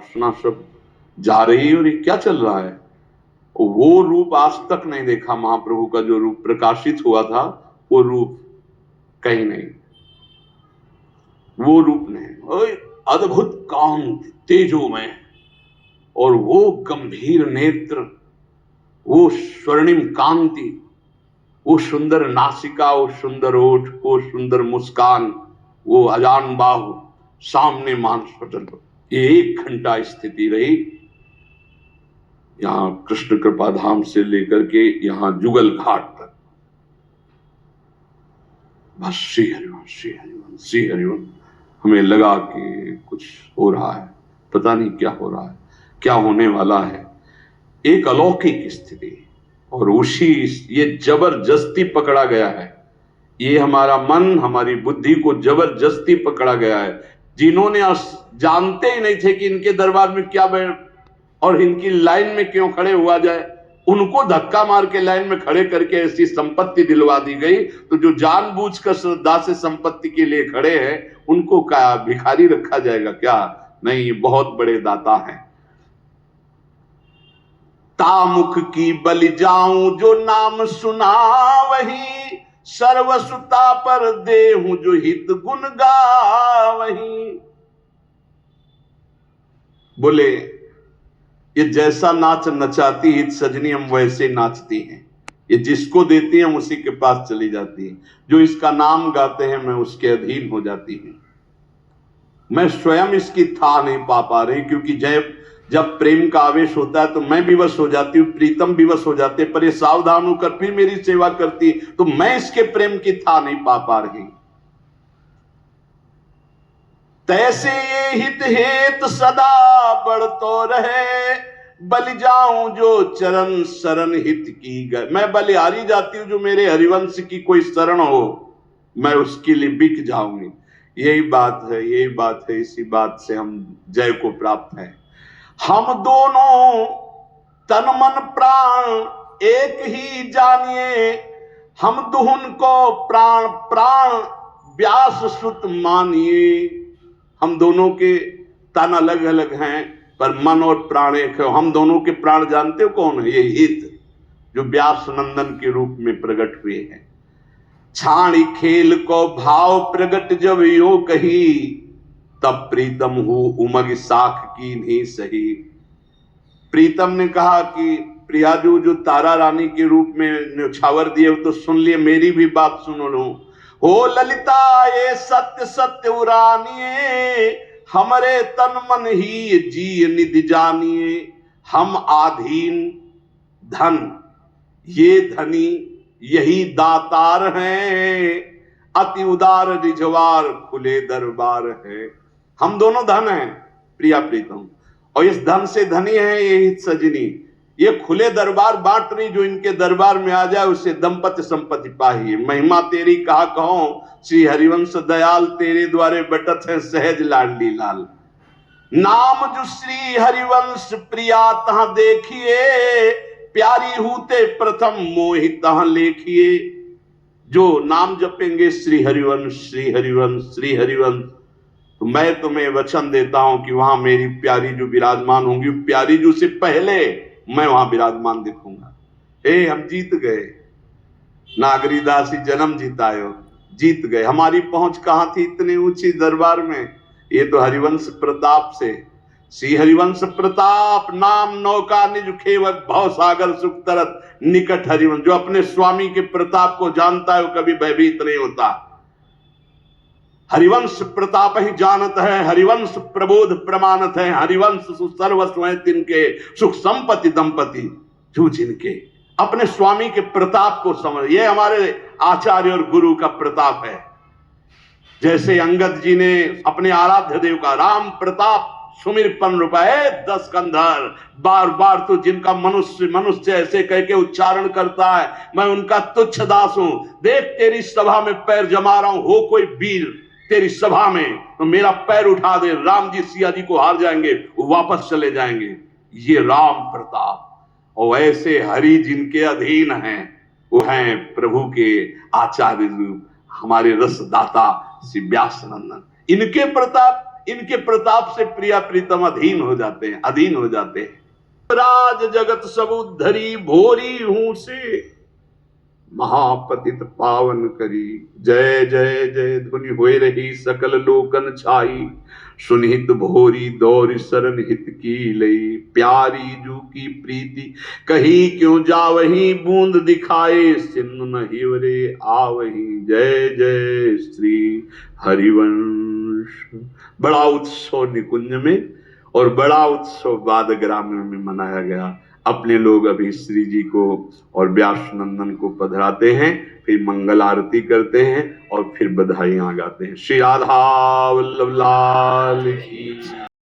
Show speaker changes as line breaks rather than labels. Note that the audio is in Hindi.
कृष्णा सब जा रही है और ये क्या चल रहा है। वो रूप आज तक नहीं देखा महाप्रभु का, जो रूप प्रकाशित हुआ था वो रूप कहीं नहीं, वो रूप नहीं। अद्भुत कांत तेजोमय, और वो गंभीर नेत्र, वो स्वर्णिम कांति, वो सुंदर नासिका, वो सुंदर ओठ, वो सुंदर मुस्कान, वो अजान बाहु, सामने मांस पटल। ये 1 घंटा स्थिति रही यहां कृष्ण कृपा धाम से लेकर के यहां जुगल घाट तक। बस श्री हरिवंश, श्री हरिवंश, श्री हरिवंश। हमें लगा कि कुछ हो रहा है, पता नहीं क्या हो रहा है, क्या होने वाला है। एक अलौकिक स्थिति, और उसी ये जबरदस्ती पकड़ा गया है। ये हमारा मन, हमारी बुद्धि को जबरदस्ती पकड़ा गया है। जिन्होंने जानते ही नहीं थे कि इनके दरबार में क्या और इनकी लाइन में क्यों खड़े हुआ जाए, उनको धक्का मार के लाइन में खड़े करके ऐसी संपत्ति दिलवा दी गई। तो जो जानबूझकर श्रद्धा से संपत्ति के लिए खड़े हैं, उनको क्या भिखारी रखा जाएगा क्या? नहीं, बहुत बड़े दाता हैं। तामुख की बलि जाऊं जो नाम सुना वही, सर्वसुता पर देहूं जो हित गुण गावही। बोले ये जैसा नाच नचाती हित सजनी, हम वैसे नाचती हैं। ये जिसको देती हैं हम उसी के पास चली जाती है। जो इसका नाम गाते हैं मैं उसके अधीन हो जाती हूं। मैं स्वयं इसकी था नहीं पा रही, क्योंकि जब प्रेम का आवेश होता है तो मैं विवश हो जाती हूँ, प्रीतम विवश हो जाते, पर ये सावधान होकर फिर मेरी सेवा करती, तो मैं इसके प्रेम की था नहीं पा रही। तैसे ये हित हेत सदा बढ़तो रहे, बलि जाऊं जो चरण शरण हित की गए। मैं बलिहारी जाती हूं, जो मेरे हरिवंश की कोई शरण हो, मैं उसके लिए बिक जाऊंगी। यही बात है, यही बात है। इसी बात से हम जय को प्राप्त हैं। हम दोनों तन मन प्राण एक ही जानिए, हम दुहुन को प्राण प्राण व्यास सुत मानिए। हम दोनों के तन अलग अलग हैं, पर मन और प्राण एक है। हम दोनों के प्राण जानते हो कौन है? ये हित, जो व्यास नंदन के रूप में प्रकट हुए हैं। छाणी खेल को भाव प्रगट जब यो कही, तब प्रीतम हूं उमग साख की नहीं सही। प्रीतम ने कहा कि प्रियाजू जो तारा रानी के रूप में न्यौछावर दिए, तो सुन लिए, मेरी भी बात सुनो लो। हो ललिता ये सत्य सत्य उरानिए, हमरे तन मन ही जी निधि जानिए। हम आधीन धन, ये धनी यही दातार हैं, अति उदार रिझवार खुले दरबार है। हम दोनों धन हैं प्रिया प्रीतम, और इस धन से धनी है ये हित सजनी। ये खुले दरबार बांट रही, जो इनके दरबार में आ जाए उसे दंपति संपत्ति पाहिए। महिमा तेरी कहा कहूं, श्री हरिवंश दयाल तेरे द्वारे बटत है सहज लाडली लाल। नाम जो श्री हरिवंश प्रिया तहां देखिए, प्यारी हूते प्रथम मोहि तहां लेखिए। जो नाम जपेंगे श्री हरिवंश, श्री हरिवंश, श्री हरिवंश, तो मैं तुम्हें वचन देता हूं कि वहां मेरी प्यारी जो विराजमान होंगी, प्यारी जो से पहले मैं वहां विराजमान दिखूंगा। हे हम जीत गए, नागरीदासी जन्म जीतायो, जीत गए। हमारी पहुंच कहां थी इतनी ऊंची दरबार में? ये तो हरिवंश प्रताप से। श्री हरिवंश प्रताप नाम नौका निज खेवक, भव सागर सुख तरत निकट हरिवंश। जो अपने स्वामी के प्रताप को जानता है वो कभी भयभीत नहीं होता। हरिवंश प्रताप ही जानत है, हरिवंश प्रबोध प्रमाणत है। हरिवंश सर्वस्व है तिनके, सुख संपत्ति दंपति जो जिनके। अपने स्वामी के प्रताप को समझ, ये हमारे आचार्य और गुरु का प्रताप है। जैसे अंगद जी ने अपने आराध्य देव का राम प्रताप सुमिर पन रूपाए 10 कंधर, बार बार तो जिनका मनुष्य ऐसे कह के उच्चारण करता है, मैं उनका तुच्छ दास हूं। देख तेरी सभा में पैर जमा रहा हूं, हो कोई वीर तेरी सभा में तो मेरा पैर उठा दे। राम जी सिया जी को हार जाएंगे, वो वापस चले जाएंगे। ये राम प्रताप। और ऐसे हरि जिनके अधीन हैं, वो हैं प्रभु के आचार्य रूप, हमारे रसदाता श्री व्यास नंदन। इनके प्रताप, इनके प्रताप से प्रिया प्रीतम अधीन हो जाते हैं, अधीन हो जाते हैं। राज जगत सब उद्धरी भोरी हूं से महापतित पावन करी। जय जय जय धुनि होए रही सकल लोकन छाई, सुनिहित भोरी दौर शरण हित की लई। प्यारी जू की प्रीति कही क्यों जावही, बूंद दिखाए सिंधु न हिवरे आवही। जय जय श्री हरिवंश। बड़ा उत्सव निकुंज में और बड़ा उत्सव बादग्राम में मनाया गया। अपने लोग अभी श्री जी को और व्यास नंदन को पधराते हैं, फिर मंगल आरती करते हैं और फिर बधाइयां गाते हैं। श्री राधा वल्लभ लाल की।